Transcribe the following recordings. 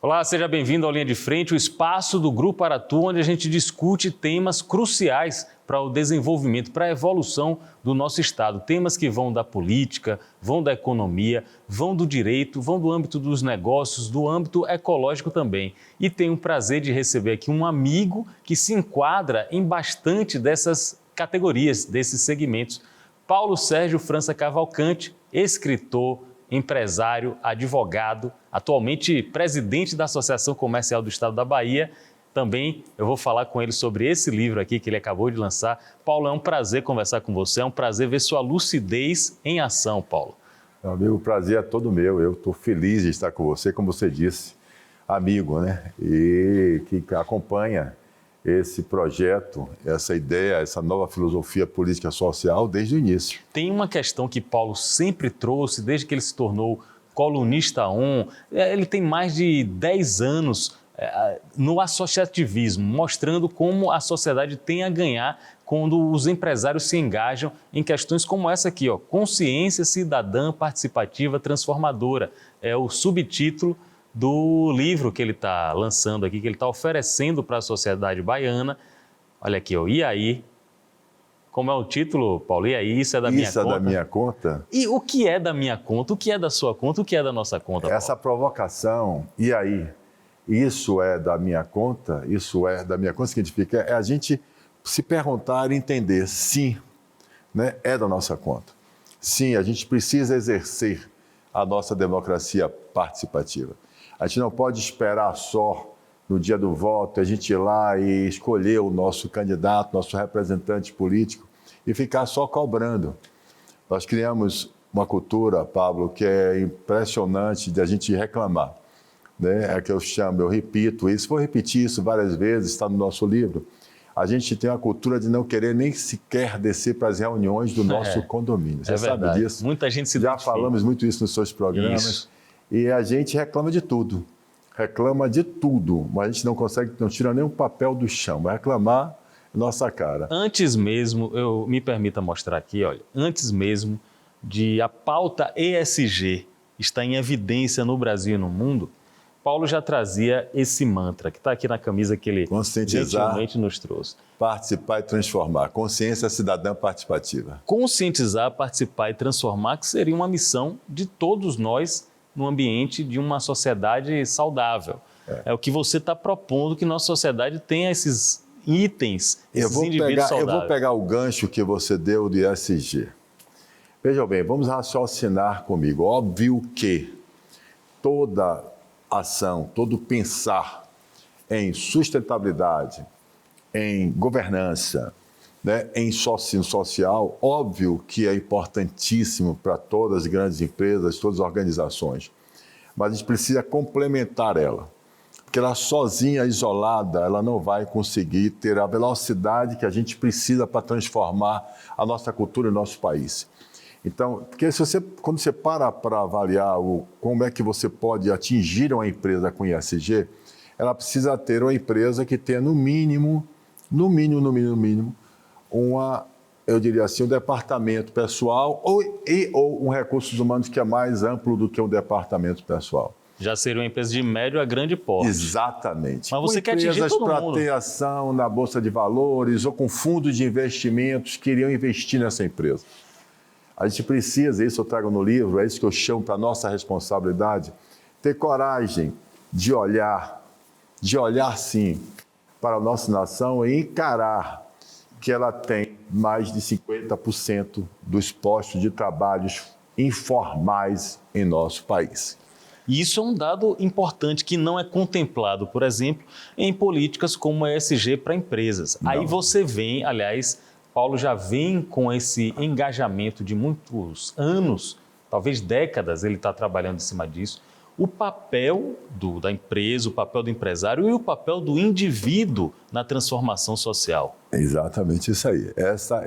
Olá, seja bem-vindo ao Linha de Frente, o espaço do Grupo Aratu, onde a gente discute temas cruciais para o desenvolvimento, para a evolução do nosso Estado. Temas que vão da política, vão da economia, vão do direito, vão do âmbito dos negócios, do âmbito ecológico também. E tenho o prazer de receber aqui um amigo que se enquadra em bastante dessas categorias, desses segmentos. Paulo Sérgio França Cavalcante, escritor, empresário, advogado, atualmente presidente da Associação Comercial do Estado da Bahia. Também eu vou falar com ele sobre esse livro aqui que ele acabou de lançar. Paulo, é um prazer conversar com você, é um prazer ver sua lucidez em ação, Paulo. Meu amigo, o prazer é todo meu. Eu estou feliz de estar com você, como você disse, amigo, né? E que acompanha esse projeto, essa ideia, essa nova filosofia política social desde o início. Tem uma questão que Paulo sempre trouxe, desde que ele se tornou colunista ON, ele tem mais de 10 anos no associativismo, mostrando como a sociedade tem a ganhar quando os empresários se engajam em questões como essa aqui, ó, consciência cidadã participativa transformadora. É o subtítulo do livro que ele está lançando aqui, que ele está oferecendo para a sociedade baiana. Olha aqui, ó, e aí? Como é o título, Paulo? E aí, isso é da minha conta? Isso é da minha conta? E o que é da minha conta? O que é da sua conta? O que é da nossa conta, Paulo? Essa provocação, e aí? Isso é da minha conta? Isso é da minha conta? Significa a gente se perguntar e entender, sim, né, é da nossa conta. Sim, a gente precisa exercer a nossa democracia participativa. A gente não pode esperar só no dia do voto, a gente ir lá e escolher o nosso candidato, nosso representante político e ficar só cobrando. Nós criamos uma cultura, Pablo, que é impressionante de a gente reclamar. Né? É que eu chamo, eu repito isso, vou repetir isso várias vezes, está no nosso livro. A gente tem a cultura de não querer nem sequer descer para as reuniões do nosso condomínio. Você sabe disso? Muita gente se Já falamos muito isso nos seus programas. Isso. E a gente reclama de tudo. Reclama de tudo, mas a gente não consegue, não tira nem um papel do chão. Vai reclamar nossa cara. Antes mesmo, me permita mostrar aqui, olha, antes mesmo de a pauta ESG estar em evidência no Brasil e no mundo, Paulo já trazia esse mantra, que está aqui na camisa que ele gentilmente nos trouxe. Participar e transformar. Consciência cidadã participativa. Conscientizar, participar e transformar, que seria uma missão de todos nós no ambiente de uma sociedade saudável. É o que você está propondo, que nossa sociedade tenha esses itens, esses indivíduos saudáveis. Eu vou pegar o gancho que você deu do ESG. Vejam bem, vamos raciocinar comigo. Óbvio que toda ação, todo pensar em sustentabilidade, em governança, né, em social, óbvio que é importantíssimo para todas as grandes empresas, todas as organizações, mas a gente precisa complementar ela, porque ela sozinha, isolada, ela não vai conseguir ter a velocidade que a gente precisa para transformar a nossa cultura e o nosso país. Então, porque quando você para avaliar como é que você pode atingir uma empresa com ESG, ela precisa ter uma empresa que tenha no mínimo, eu diria assim, um departamento pessoal ou um recursos humanos que é mais amplo do que um departamento pessoal. Já seria uma empresa de médio a grande porte. Exatamente. Mas você quer atingir todo mundo. Empresas para ter ação na Bolsa de Valores ou com fundos de investimentos que iriam investir nessa empresa. A gente precisa, isso eu trago no livro, é isso que eu chamo para a nossa responsabilidade, ter coragem de olhar sim para a nossa nação e encarar que ela tem mais de 50% dos postos de trabalhos informais em nosso país. E isso é um dado importante que não é contemplado, por exemplo, em políticas como a ESG para empresas. Não. Aí você vem, aliás, Paulo já vem com esse engajamento de muitos anos, talvez décadas, ele está trabalhando em cima disso. O papel da empresa, o papel do empresário e o papel do indivíduo na transformação social. Exatamente isso aí. Essa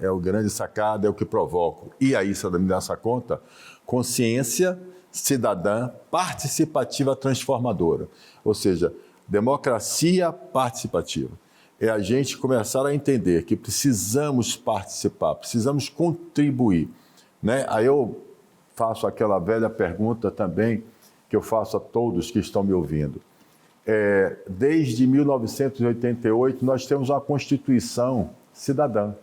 é o grande sacada, é o que provoco. E aí, se eu me der essa conta, consciência cidadã participativa transformadora. Ou seja, democracia participativa. É a gente começar a entender que precisamos participar, precisamos contribuir. Né? Aí eu faço aquela velha pergunta também, que eu faço a todos que estão me ouvindo. Desde 1988, nós temos uma Constituição cidadã.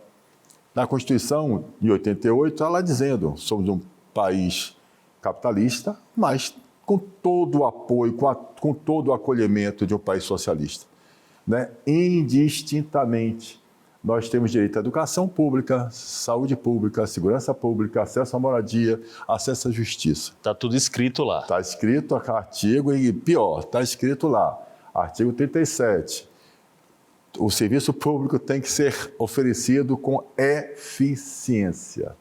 Na Constituição de 88, ela dizendo, somos um país capitalista, mas com todo o apoio, com todo o acolhimento de um país socialista. Né? Indistintamente, nós temos direito à educação pública, saúde pública, segurança pública, acesso à moradia, acesso à justiça. Está tudo escrito lá. Está escrito artigo, e pior, está escrito lá, artigo 37. O serviço público tem que ser oferecido com eficiência.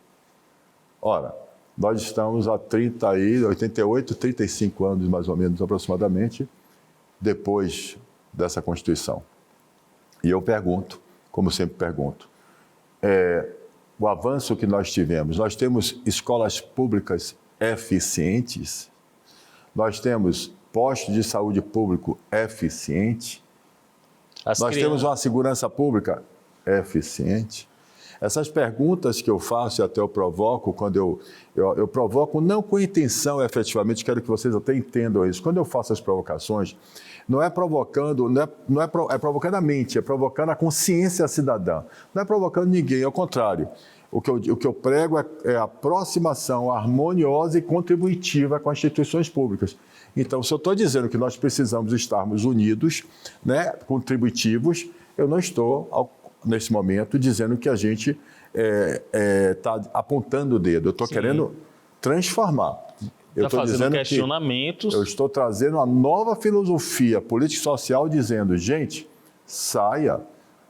Ora, nós estamos há 88, 35 anos, mais ou menos, aproximadamente, depois dessa Constituição. E eu pergunto, como sempre pergunto, o avanço que nós temos escolas públicas eficientes, nós temos postos de saúde público eficiente, temos uma segurança pública eficiente. Essas perguntas que eu faço e até eu provoco, quando eu provoco não com intenção efetivamente, quero que vocês até entendam isso. Quando eu faço as provocações, não é provocando, é provocando a mente, é provocando a consciência cidadã. Não é provocando ninguém, ao contrário. O que eu prego é a aproximação harmoniosa e contributiva com as instituições públicas. Então, se eu estou dizendo que nós precisamos estarmos unidos, né, contributivos, eu não estou, nesse momento, dizendo que a gente está apontando o dedo. Eu estou querendo transformar. Está fazendo questionamentos. Eu estou trazendo uma nova filosofia política e social dizendo, gente, saia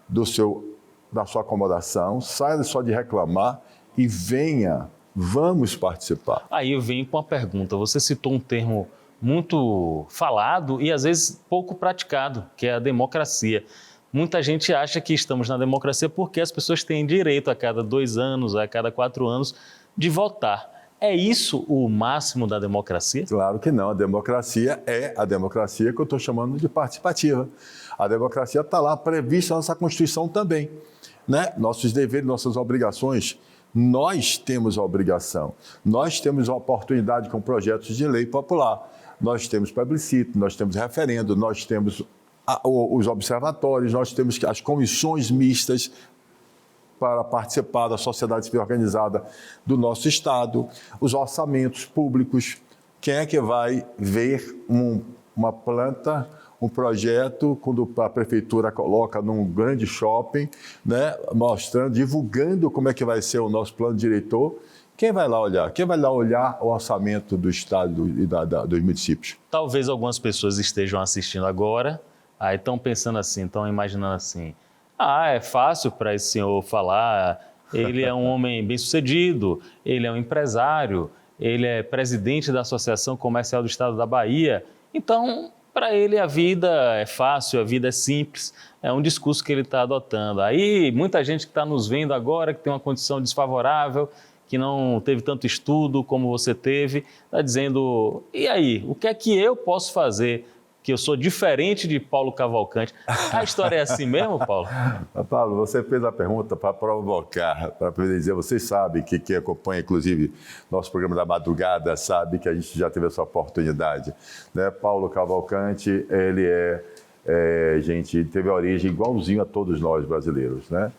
da sua acomodação, saia só de reclamar e venha, vamos participar. Aí eu venho com uma pergunta. Você citou um termo muito falado e às vezes pouco praticado, que é a democracia. Muita gente acha que estamos na democracia porque as pessoas têm direito a cada 2 anos, a cada 4 anos, de votar. É isso o máximo da democracia? Claro que não. A democracia é a democracia que eu estou chamando de participativa. A democracia está lá prevista na nossa Constituição também. Né? Nossos deveres, nossas obrigações, nós temos a obrigação. Nós temos a oportunidade com projetos de lei popular. Nós temos plebiscito, nós temos referendo, nós temos os observatórios, nós temos as comissões mistas para participar da sociedade civil organizada do nosso Estado, os orçamentos públicos. Quem é que vai ver uma planta, um projeto, quando a prefeitura coloca num grande shopping, né, mostrando, divulgando como é que vai ser o nosso plano diretor? Quem vai lá olhar? Quem vai lá olhar o orçamento do Estado e dos municípios? Talvez algumas pessoas estejam assistindo agora, aí estão pensando assim, estão imaginando assim, é fácil para esse senhor falar, ele é um homem bem-sucedido, ele é um empresário, ele é presidente da Associação Comercial do Estado da Bahia, então, para ele a vida é fácil, a vida é simples, é um discurso que ele está adotando. Aí, muita gente que está nos vendo agora, que tem uma condição desfavorável, que não teve tanto estudo como você teve, está dizendo, e aí, o que é que eu posso fazer? Que eu sou diferente de Paulo Cavalcante. A história é assim mesmo, Paulo? Paulo, você fez a pergunta para provocar, para dizer, vocês sabem que acompanha, inclusive, nosso programa da madrugada, sabe que a gente já teve essa oportunidade. Né? Paulo Cavalcante, ele gente, teve origem igualzinho a todos nós brasileiros. Né?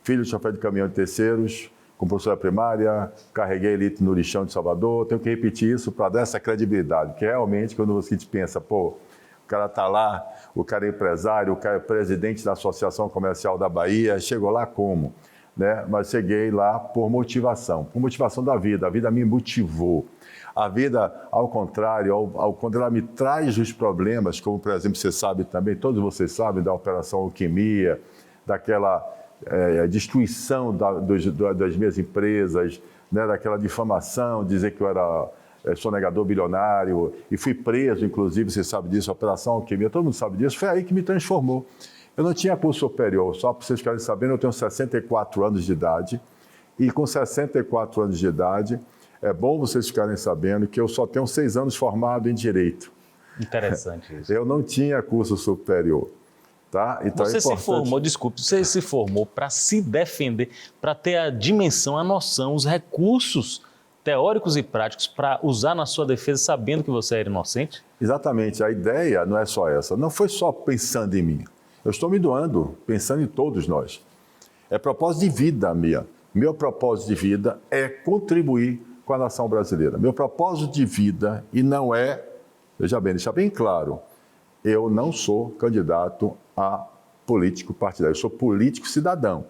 Filho de chofer de caminhão de terceiros, com professora primária, carreguei elite no lixão de Salvador, tenho que repetir isso para dar essa credibilidade, que realmente, quando você pensa, o cara está lá, o cara é empresário, o cara é presidente da Associação Comercial da Bahia, chegou lá como? Né? Mas cheguei lá por motivação da vida, a vida me motivou. A vida, ao contrário, quando ela me traz os problemas, como, por exemplo, você sabe também, todos vocês sabem da Operação Alquimia, daquela destruição das minhas empresas, né? Daquela difamação, dizer que eu era sonegador bilionário, e fui preso, inclusive, você sabe disso, Operação Alquimia, todo mundo sabe disso, foi aí que me transformou. Eu não tinha curso superior, só para vocês ficarem sabendo, eu tenho 64 anos de idade, e com 64 anos de idade, é bom vocês ficarem sabendo que eu só tenho 6 anos formado em Direito. Interessante isso. Eu não tinha curso superior. Tá? Então você se formou, desculpe, você se formou para se defender, para ter a dimensão, a noção, os recursos teóricos e práticos para usar na sua defesa sabendo que você era inocente? Exatamente, a ideia não é só essa, não foi só pensando em mim. Eu estou me doando, pensando em todos nós. É propósito de vida minha. Meu propósito de vida é contribuir com a nação brasileira. Meu propósito de vida, e não é, veja bem, deixa bem claro, eu não sou candidato a político partidário, eu sou político cidadão.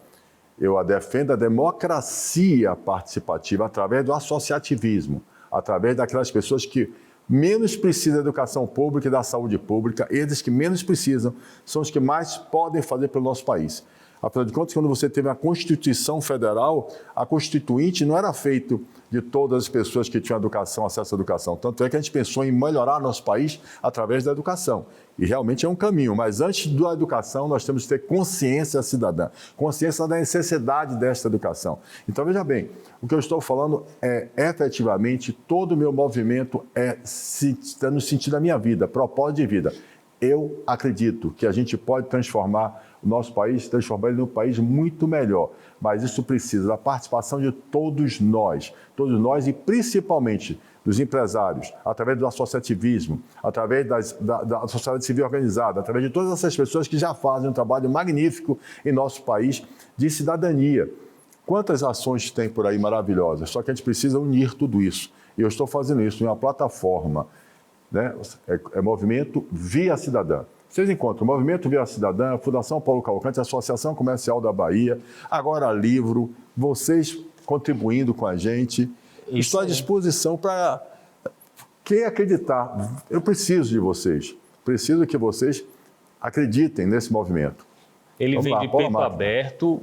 Eu defendo a democracia participativa através do associativismo, através daquelas pessoas que menos precisam da educação pública e da saúde pública. Eles que menos precisam são os que mais podem fazer pelo nosso país. Afinal de contas, quando você teve a Constituição Federal, a Constituinte não era feita de todas as pessoas que tinham educação, acesso à educação. Tanto é que a gente pensou em melhorar nosso país através da educação. E realmente é um caminho. Mas antes da educação, nós temos que ter consciência cidadã, consciência da necessidade desta educação. Então, veja bem, o que eu estou falando é, efetivamente, todo o meu movimento está no sentido da minha vida, propósito de vida. Eu acredito que a gente pode transformar o nosso país, transformar ele num país muito melhor. Mas isso precisa da participação de todos nós e principalmente dos empresários, através do associativismo, através da sociedade civil organizada, através de todas essas pessoas que já fazem um trabalho magnífico em nosso país de cidadania. Quantas ações tem por aí maravilhosas, só que a gente precisa unir tudo isso. E eu estou fazendo isso em uma plataforma, né? É Movimento Via Cidadã. Vocês encontram o Movimento Via Cidadã, a Fundação Paulo Cavalcante, a Associação Comercial da Bahia, Agora Livro, vocês contribuindo com a gente. Estou à disposição para quem acreditar. Eu preciso de vocês. Preciso que vocês acreditem nesse movimento. Ele vem de peito aberto,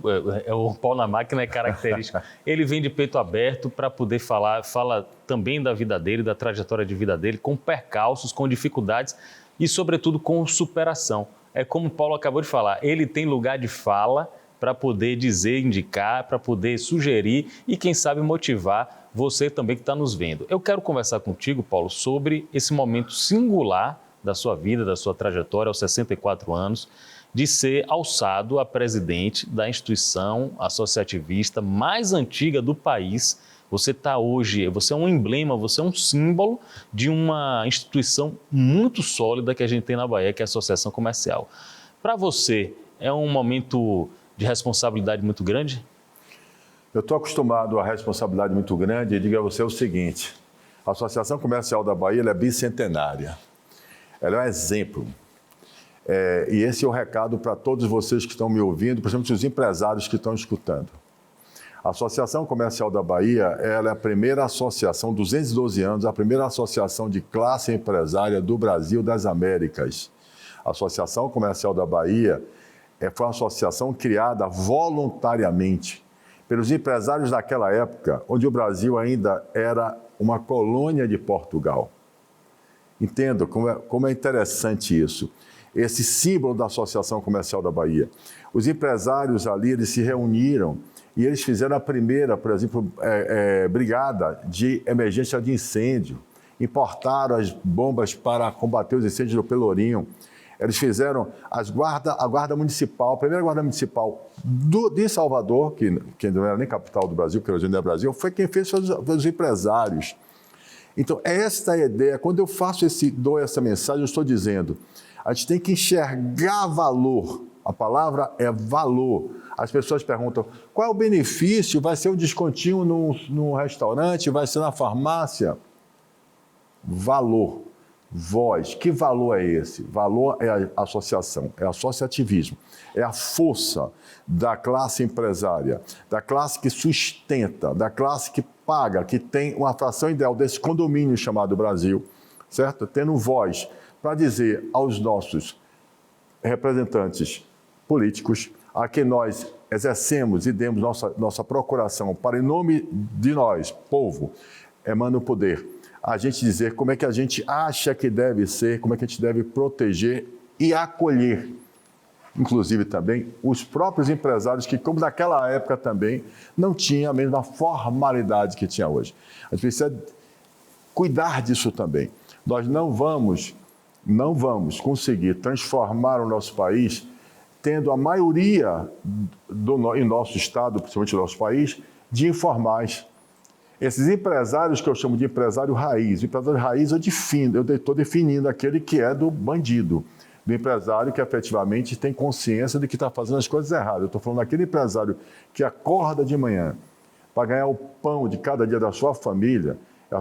o pau na máquina é característico. Ele vem de peito aberto para poder fala também da vida dele, da trajetória de vida dele, com percalços, com dificuldades e, sobretudo, com superação. É como o Paulo acabou de falar, ele tem lugar de fala para poder dizer, indicar, para poder sugerir e, quem sabe, motivar você também que está nos vendo. Eu quero conversar contigo, Paulo, sobre esse momento singular da sua vida, da sua trajetória aos 64 anos, de ser alçado a presidente da instituição associativista mais antiga do país. Você está hoje, você é um emblema, você é um símbolo de uma instituição muito sólida que a gente tem na Bahia, que é a Associação Comercial. Para você, é um momento de responsabilidade muito grande? Eu estou acostumado a responsabilidade muito grande e digo a você o seguinte, a Associação Comercial da Bahia ela é bicentenária, ela é um exemplo. E esse é o recado para todos vocês que estão me ouvindo, principalmente os empresários que estão escutando. A Associação Comercial da Bahia ela é a primeira associação, 212 anos, a primeira associação de classe empresária do Brasil das Américas. A Associação Comercial da Bahia foi uma associação criada voluntariamente pelos empresários daquela época, onde o Brasil ainda era uma colônia de Portugal. Entendo como é interessante isso. Esse símbolo da Associação Comercial da Bahia. Os empresários ali, eles se reuniram e eles fizeram a primeira, por exemplo, brigada de emergência de incêndio. Importaram as bombas para combater os incêndios do Pelourinho. Eles fizeram a Guarda Municipal, a primeira Guarda Municipal de Salvador, que não era nem capital do Brasil, que hoje não é Brasil, foi quem fez os empresários. Então, esta é a ideia. Quando eu dou essa mensagem, eu estou dizendo... A gente tem que enxergar valor. A palavra é valor. As pessoas perguntam, qual é o benefício? Vai ser um descontinho no restaurante? Vai ser na farmácia? Valor. Voz. Que valor é esse? Valor é a associação, é associativismo. É a força da classe empresária, da classe que sustenta, da classe que paga, que tem uma fração ideal desse condomínio chamado Brasil, certo? Tendo voz para dizer aos nossos representantes políticos, a quem nós exercemos e demos nossa procuração para, em nome de nós, povo, emana o poder, a gente dizer como é que a gente acha que deve ser, como é que a gente deve proteger e acolher, inclusive também os próprios empresários que, como naquela época também, não tinham a mesma formalidade que tinha hoje. A gente precisa cuidar disso também. Nós não vamos conseguir transformar o nosso país tendo a maioria em nosso estado, principalmente no nosso país, de informais. Esses empresários que eu chamo de empresário raiz, o empresário raiz eu estou definindo aquele que é do bandido, do empresário que efetivamente tem consciência de que está fazendo as coisas erradas. Eu estou falando daquele empresário que acorda de manhã para ganhar o pão de cada dia da sua família,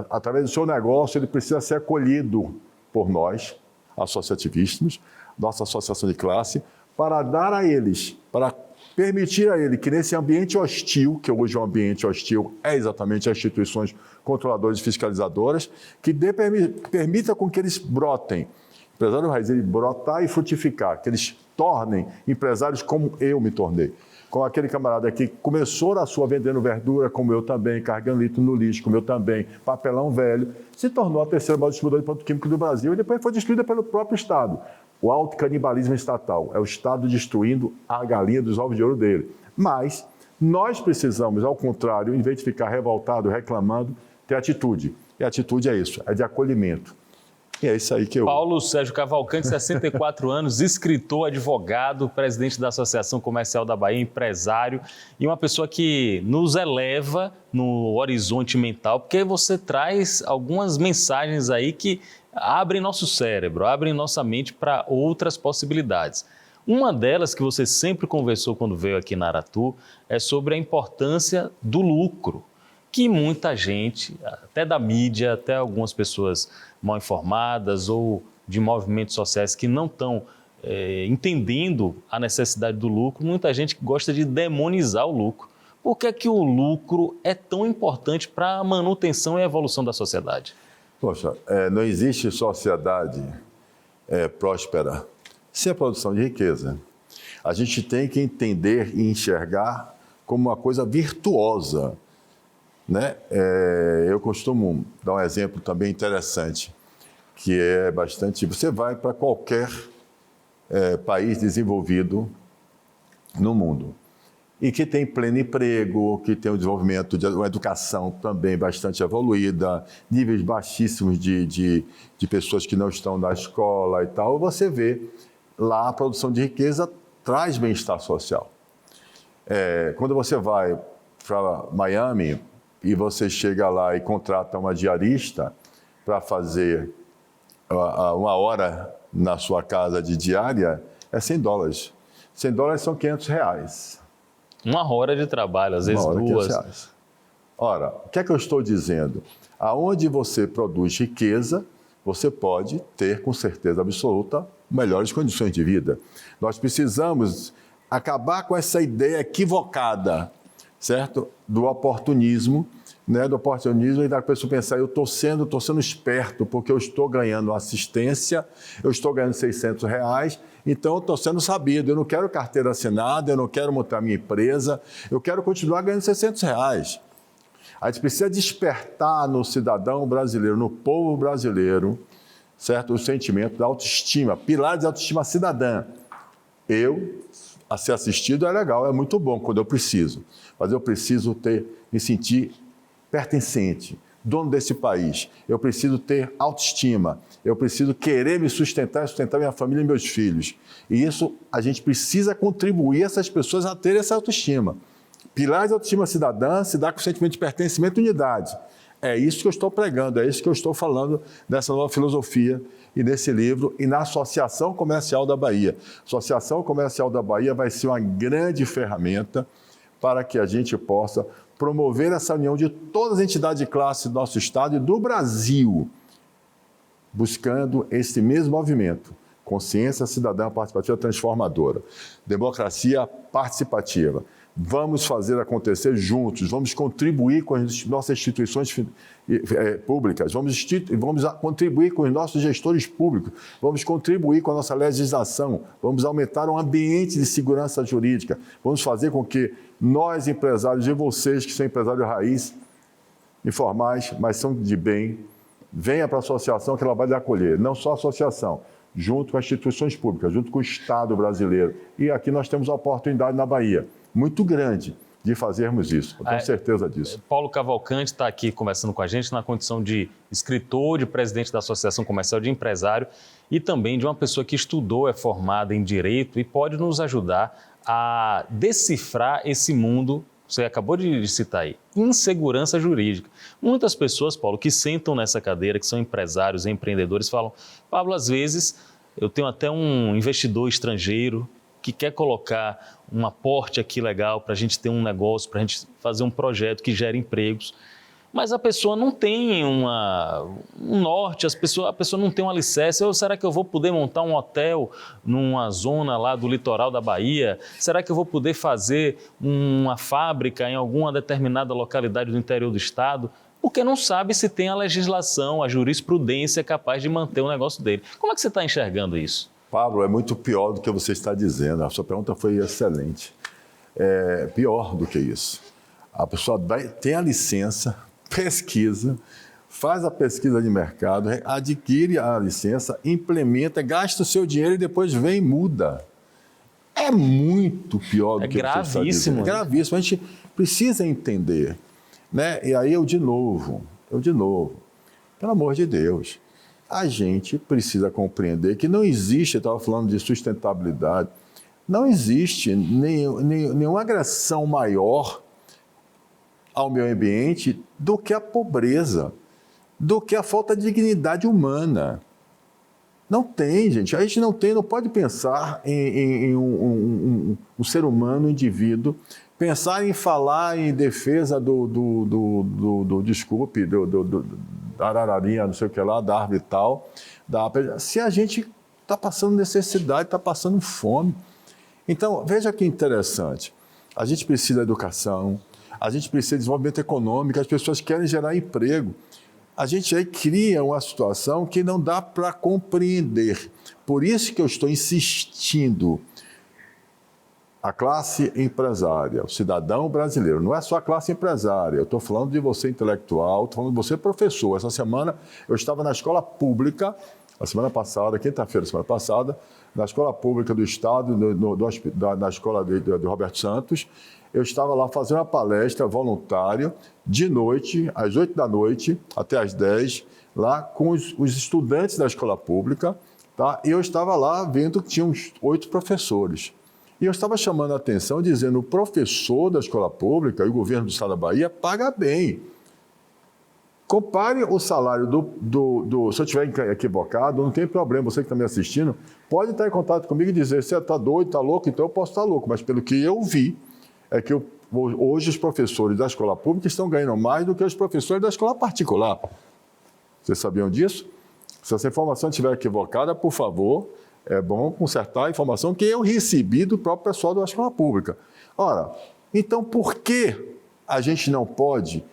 através do seu negócio, ele precisa ser acolhido por nós, associativistas, nossa associação de classe, para dar a eles, para permitir a ele que nesse ambiente hostil, que hoje é um ambiente hostil, é exatamente as instituições controladoras e fiscalizadoras, que permita com que eles brotem. Empresário raiz, ele brotar e frutificar, que eles tornem empresários como eu me tornei. Com aquele camarada que começou a sua vendendo verdura, como eu também, carregando litro no lixo, como eu também, papelão velho, se tornou a terceira maior distribuidora de produto químico do Brasil e depois foi destruída pelo próprio Estado. O autocanibalismo estatal é o Estado destruindo a galinha dos ovos de ouro dele. Mas nós precisamos, ao contrário, em vez de ficar revoltado, reclamando, ter atitude. E a atitude é isso, é de acolhimento. E é isso aí que eu... Paulo Sérgio Cavalcante, 64 anos, escritor, advogado, presidente da Associação Comercial da Bahia, empresário e uma pessoa que nos eleva no horizonte mental, porque você traz algumas mensagens aí que abrem nosso cérebro, abrem nossa mente para outras possibilidades. Uma delas que você sempre conversou quando veio aqui na Aratu é sobre a importância do lucro, que muita gente, até da mídia, até algumas pessoas mal informadas ou de movimentos sociais que não estão entendendo a necessidade do lucro, muita gente gosta de demonizar o lucro. Por que é que o lucro é tão importante para a manutenção e a evolução da sociedade? Poxa, não existe sociedade próspera sem a produção de riqueza. A gente tem que entender e enxergar como uma coisa virtuosa, né? Eu costumo dar um exemplo também interessante, que é bastante... Você vai para qualquer país desenvolvido no mundo e que tem pleno emprego, que tem um desenvolvimento de uma educação também bastante evoluída, níveis baixíssimos de pessoas que não estão na escola e tal, você vê lá a produção de riqueza traz bem-estar social. Quando você vai para Miami e você chega lá e contrata uma diarista para fazer uma hora na sua casa de diária, é $100. $100 são R$500. Uma hora de trabalho, às vezes duas. Ora, o que é que eu estou dizendo? Aonde você produz riqueza, você pode ter, com certeza absoluta, melhores condições de vida. Nós precisamos acabar com essa ideia equivocada, certo? Do oportunismo, né? Do oportunismo e da pessoa pensar, eu estou sendo esperto porque eu estou ganhando assistência, eu estou ganhando R$600, então eu estou sendo sabido, eu não quero carteira assinada, eu não quero montar minha empresa, eu quero continuar ganhando R$600. A gente precisa despertar no cidadão brasileiro, no povo brasileiro, certo? O sentimento da autoestima, pilares da autoestima cidadã. A ser assistido é legal, é muito bom quando eu preciso, mas eu preciso me sentir pertencente, dono desse país. Eu preciso ter autoestima, eu preciso querer me sustentar minha família e meus filhos. E isso, a gente precisa contribuir essas pessoas a terem essa autoestima. Pilares da autoestima cidadã se dá com o sentimento de pertencimento e unidade. É isso que eu estou pregando, é isso que eu estou falando nessa nova filosofia e nesse livro e na Associação Comercial da Bahia. A Associação Comercial da Bahia vai ser uma grande ferramenta para que a gente possa promover essa união de todas as entidades de classe do nosso Estado e do Brasil, buscando esse mesmo movimento, consciência cidadã participativa transformadora, democracia participativa. Vamos fazer acontecer juntos, vamos contribuir com as nossas instituições públicas, vamos contribuir com os nossos gestores públicos, vamos contribuir com a nossa legislação, vamos aumentar o ambiente de segurança jurídica, vamos fazer com que nós, empresários, e vocês que são empresários raiz, informais, mas são de bem, venha para a associação que ela vai lhe acolher, não só a associação, junto com as instituições públicas, junto com o Estado brasileiro. E aqui nós temos a oportunidade na Bahia, muito grande, de fazermos isso. Eu tenho certeza disso. Paulo Cavalcante está aqui conversando com a gente na condição de escritor, de presidente da Associação Comercial, de empresário e também de uma pessoa que estudou, é formada em Direito e pode nos ajudar a decifrar esse mundo Você acabou de citar aí, insegurança jurídica. Muitas pessoas, Paulo, que sentam nessa cadeira, que são empresários, empreendedores, falam, Pablo, às vezes eu tenho até um investidor estrangeiro que quer colocar um aporte aqui legal para a gente ter um negócio, para a gente fazer um projeto que gere empregos. Mas a pessoa não tem um norte, a pessoa não tem um alicerce. Ou será que eu vou poder montar um hotel numa zona lá do litoral da Bahia? Será que eu vou poder fazer uma fábrica em alguma determinada localidade do interior do estado? Porque não sabe se tem a legislação, a jurisprudência capaz de manter o negócio dele. Como é que você está enxergando isso? Pablo, é muito pior do que você está dizendo. A sua pergunta foi excelente. É pior do que isso. A pessoa tem a licença, pesquisa, faz a pesquisa de mercado, adquire a licença, implementa, gasta o seu dinheiro e depois vem e muda. É muito pior do que você está dizendo. É gravíssimo. A gente precisa entender. Né? E aí eu de novo, pelo amor de Deus, a gente precisa compreender que não existe, eu estava falando de sustentabilidade, não existe nenhuma agressão maior ao meio ambiente do que a pobreza, do que a falta de dignidade humana. Não tem, gente. A gente não pode pensar em um ser humano, um indivíduo, pensar em falar em defesa da arararinha, não sei o que lá, da árvore e tal, se a gente está passando necessidade, está passando fome. Então, veja que interessante. A gente precisa de educação, a gente precisa de desenvolvimento econômico, as pessoas querem gerar emprego. A gente aí cria uma situação que não dá para compreender. Por isso que eu estou insistindo. A classe empresária, o cidadão brasileiro, não é só a classe empresária, eu estou falando de você intelectual, estou falando de você professor. Essa semana eu estava na escola pública, a semana passada, quinta-feira, semana passada, na escola pública do Estado, na escola do Roberto Santos, eu estava lá fazendo uma palestra voluntária, de noite, às 8 da noite, até às 10, lá com os estudantes da escola pública, tá? E eu estava lá vendo que tinha uns 8 professores. E eu estava chamando a atenção, dizendo, o professor da escola pública e o governo do Estado da Bahia paga bem. Compare o salário se eu estiver equivocado, não tem problema, você que está me assistindo, pode estar em contato comigo e dizer, você está doido, está louco, então eu posso estar louco. Mas pelo que eu vi, é que hoje os professores da escola pública estão ganhando mais do que os professores da escola particular. Vocês sabiam disso? Se essa informação estiver equivocada, por favor, é bom consertar a informação que eu recebi do próprio pessoal da escola pública. Ora, então por que a gente não pode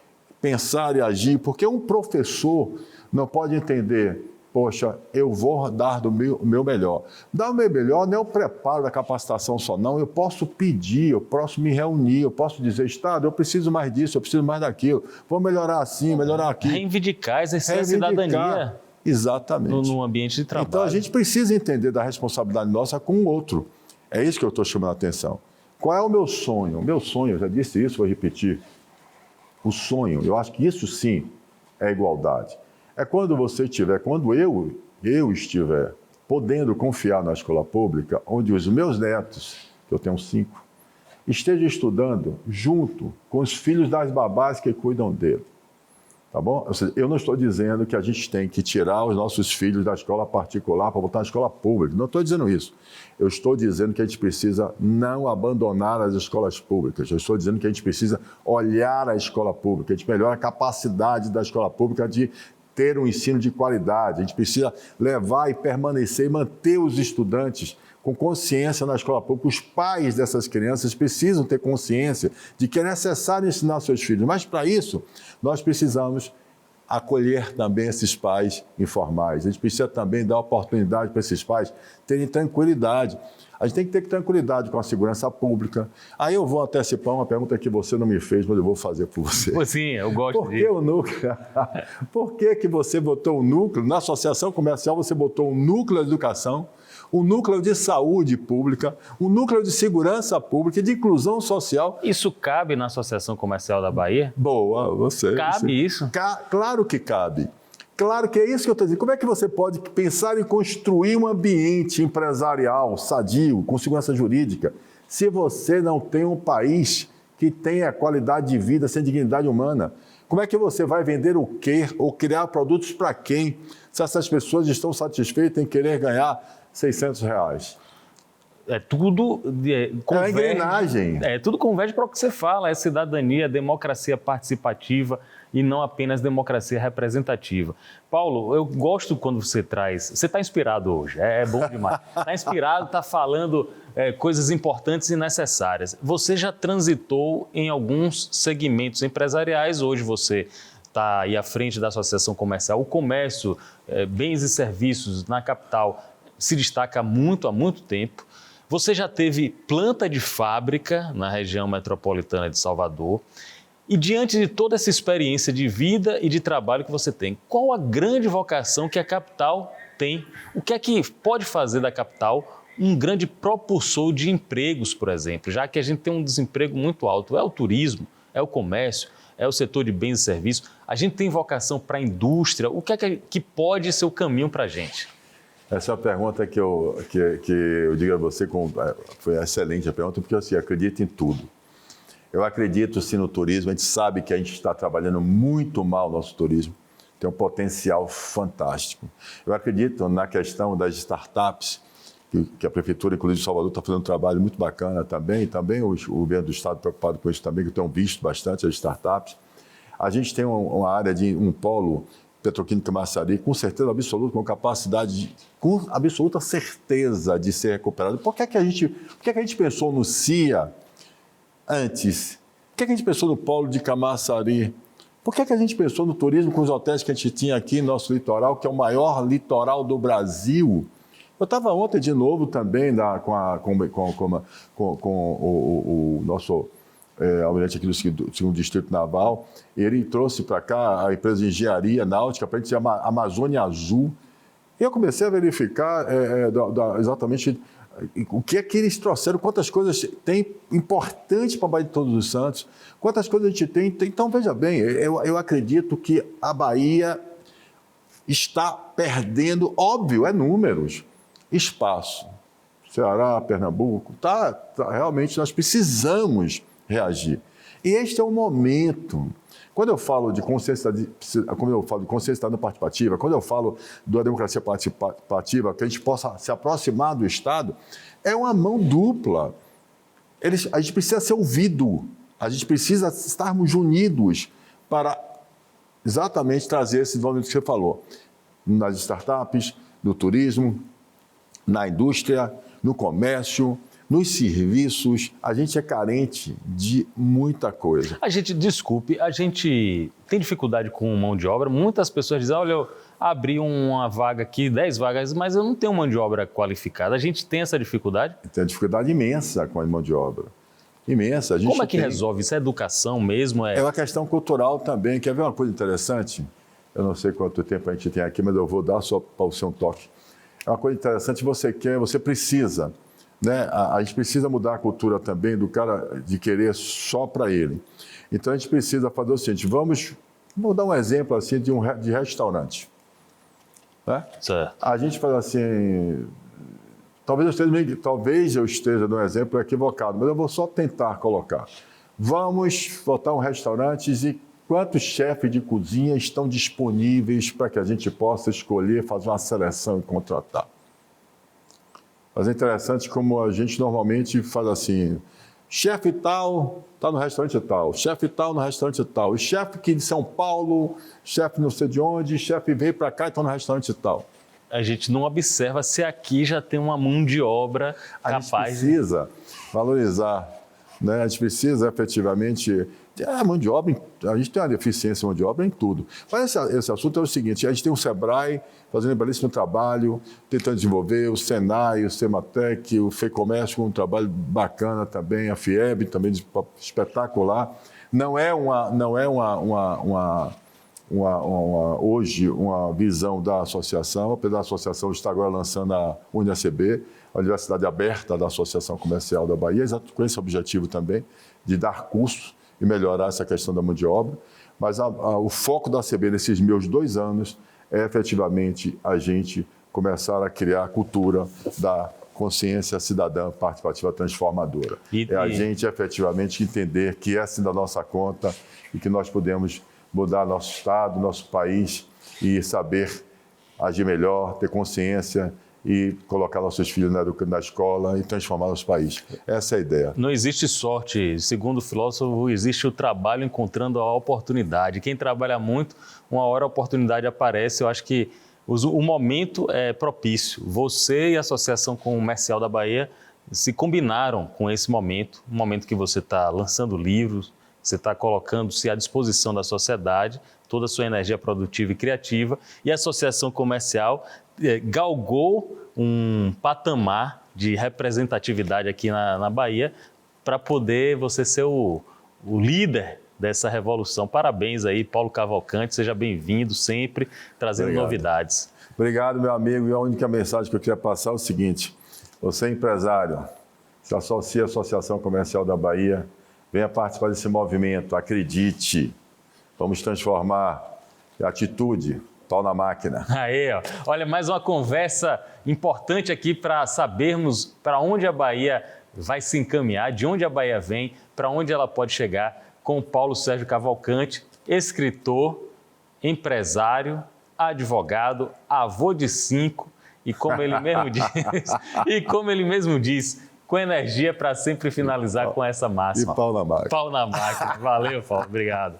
pensar e agir? Porque um professor não pode entender, poxa, eu vou dar do meu melhor. Dar o meu melhor não é o preparo da capacitação só, não. Eu posso pedir, eu posso me reunir, eu posso dizer, Estado, eu preciso mais disso, eu preciso mais daquilo, vou melhorar assim, melhorar aqui. Reivindicar, exercer a cidadania. Exatamente. No ambiente de trabalho. Então, a gente precisa entender da responsabilidade nossa com o outro. É isso que eu estou chamando a atenção. Qual é o meu sonho? O meu sonho, eu já disse isso, vou repetir. O sonho, eu acho que isso sim é igualdade. É quando eu estiver podendo confiar na escola pública, onde os meus netos, que eu tenho 5, estejam estudando junto com os filhos das babás que cuidam dele. Tá bom? Ou seja, eu não estou dizendo que a gente tem que tirar os nossos filhos da escola particular para botar na escola pública. Não estou dizendo isso. Eu estou dizendo que a gente precisa não abandonar as escolas públicas. Eu estou dizendo que a gente precisa olhar a escola pública. A gente melhora a capacidade da escola pública de ter um ensino de qualidade. A gente precisa levar e permanecer e manter os estudantes com consciência na escola pública. Os pais dessas crianças precisam ter consciência de que é necessário ensinar seus filhos. Mas, para isso, nós precisamos acolher também esses pais informais. A gente precisa também dar oportunidade para esses pais terem tranquilidade. A gente tem que ter tranquilidade com a segurança pública. Aí eu vou antecipar uma pergunta que você não me fez, mas eu vou fazer por você. Pois sim, eu gosto Por que o núcleo? Por que você botou o núcleo? Na associação comercial você botou o núcleo de educação, um núcleo de saúde pública, um núcleo de segurança pública e de inclusão social. Isso cabe na Associação Comercial da Bahia? Boa, você. Cabe isso? Claro que cabe. Claro que é isso que eu estou dizendo. Como é que você pode pensar em construir um ambiente empresarial sadio, com segurança jurídica, se você não tem um país que tenha qualidade de vida sem dignidade humana. Como é que você vai vender o quê ou criar produtos para quem, se essas pessoas estão satisfeitas em querer ganhar R$600? É tudo converge, engrenagem. Tudo converge para o que você fala, é cidadania, democracia participativa e não apenas democracia representativa. Paulo, eu gosto quando você traz... Você está inspirado hoje, é bom demais. Está inspirado, está falando coisas importantes e necessárias. Você já transitou em alguns segmentos empresariais, hoje você está aí à frente da Associação Comercial. O comércio, bens e serviços na capital se destaca muito há muito tempo. Você já teve planta de fábrica na região metropolitana de Salvador. E diante de toda essa experiência de vida e de trabalho que você tem, qual a grande vocação que a capital tem? O que é que pode fazer da capital um grande propulsor de empregos, por exemplo? Já que a gente tem um desemprego muito alto, é o turismo, é o comércio, é o setor de bens e serviços. A gente tem vocação para a indústria. O que é que pode ser o caminho para a gente? Essa é uma pergunta que eu digo a você, foi excelente a pergunta, porque eu acredito em tudo. Eu acredito sim no turismo, a gente sabe que a gente está trabalhando muito mal o nosso turismo, tem um potencial fantástico. Eu acredito na questão das startups, que a Prefeitura, inclusive de Salvador, está fazendo um trabalho muito bacana também o governo do Estado preocupado com isso também, que eu tenho visto bastante as startups. A gente tem uma área de um polo petroquímico Camaçari, com certeza absoluta, com capacidade, com absoluta certeza de ser recuperado. Por que a gente pensou no CIA antes? Por que a gente pensou no polo de Camaçari? Por que a gente pensou no turismo com os hotéis que a gente tinha aqui no nosso litoral, que é o maior litoral do Brasil? Eu estava ontem de novo também com o nosso almirante aqui do 2º Distrito Naval. Ele trouxe para cá a empresa de engenharia náutica para a gente chamar Amazônia Azul. E eu comecei a verificar exatamente o que é que eles trouxeram, quantas coisas tem importantes para a Baía de Todos os Santos, quantas coisas a gente tem. Então, veja bem, eu acredito que a Bahia está perdendo, óbvio, números, espaço. Ceará, Pernambuco, realmente nós precisamos reagir. E este é o momento. Quando eu falo de consciência participativa, quando eu falo da democracia participativa, que a gente possa se aproximar do Estado, é uma mão dupla. A gente precisa ser ouvido, a gente precisa estarmos unidos para exatamente trazer esse desenvolvimento que você falou, nas startups, no turismo, na indústria, no comércio, nos serviços. A gente é carente de muita coisa. A gente tem dificuldade com mão de obra. Muitas pessoas dizem, olha, eu abri uma vaga aqui, 10 vagas, mas eu não tenho mão de obra qualificada. A gente tem essa dificuldade? Tem uma dificuldade imensa com a mão de obra. Imensa. Como é que resolve isso? É educação mesmo? É uma questão cultural também. Quer ver uma coisa interessante? Eu não sei quanto tempo a gente tem aqui, mas eu vou dar só para o seu toque. É uma coisa interessante, você precisa, né? A gente precisa mudar a cultura também do cara de querer só para ele. Então a gente precisa fazer o seguinte, vou dar um exemplo assim de restaurante. Né? Certo. A gente faz assim, talvez eu esteja dando um exemplo equivocado, mas eu vou só tentar colocar. Vamos botar um restaurante e quantos chefes de cozinha estão disponíveis para que a gente possa escolher, fazer uma seleção e contratar? Mas é interessante como a gente normalmente faz assim, chefe tal está no restaurante tal, chefe tal no restaurante tal, e chefe que de São Paulo, chefe não sei de onde, chefe veio para cá e está no restaurante tal. A gente não observa se aqui já tem uma mão de obra capaz. A gente precisa valorizar, né? A gente precisa efetivamente... A mão de obra, a gente tem uma deficiência de mão de obra em tudo. Mas esse assunto é o seguinte, a gente tem o SEBRAE fazendo um belíssimo trabalho, tentando desenvolver, o SENAI, o SEMATEC, o FEComércio com um trabalho bacana também, a FIEB também espetacular. Não é hoje uma visão da associação, apesar da associação estar agora lançando a UniACB, a Universidade Aberta da Associação Comercial da Bahia, exato com esse objetivo também, de dar cursos e melhorar essa questão da mão de obra. Mas o foco da ACB nesses meus 2 anos é efetivamente a gente começar a criar a cultura da consciência cidadã participativa transformadora. É a gente efetivamente entender que é assim da nossa conta e que nós podemos mudar nosso estado, nosso país e saber agir melhor, ter consciência e colocar nossos filhos na escola e transformar nosso país. Essa é a ideia. Não existe sorte. Segundo o filósofo, existe o trabalho encontrando a oportunidade. Quem trabalha muito, uma hora a oportunidade aparece. Eu acho que o momento é propício. Você e a Associação Comercial da Bahia se combinaram com esse momento, um momento que você está lançando livros, você está colocando-se à disposição da sociedade, toda a sua energia produtiva e criativa, e a Associação Comercial galgou um patamar de representatividade aqui na Bahia para poder você ser o líder dessa revolução. Parabéns aí, Paulo Cavalcante, seja bem-vindo sempre, trazendo novidades. Obrigado, meu amigo, e a única mensagem que eu queria passar é o seguinte: você é empresário, se associa à Associação Comercial da Bahia, venha participar desse movimento, acredite, vamos transformar a atitude, pau na máquina. Aí, ó. Olha, mais uma conversa importante aqui para sabermos para onde a Bahia vai se encaminhar, de onde a Bahia vem, para onde ela pode chegar, com o Paulo Sérgio Cavalcante, escritor, empresário, advogado, avô de 5 e como ele mesmo diz, com energia para sempre finalizar com essa máxima. E pau na máquina. Pau na máquina. Valeu, Paulo. Obrigado.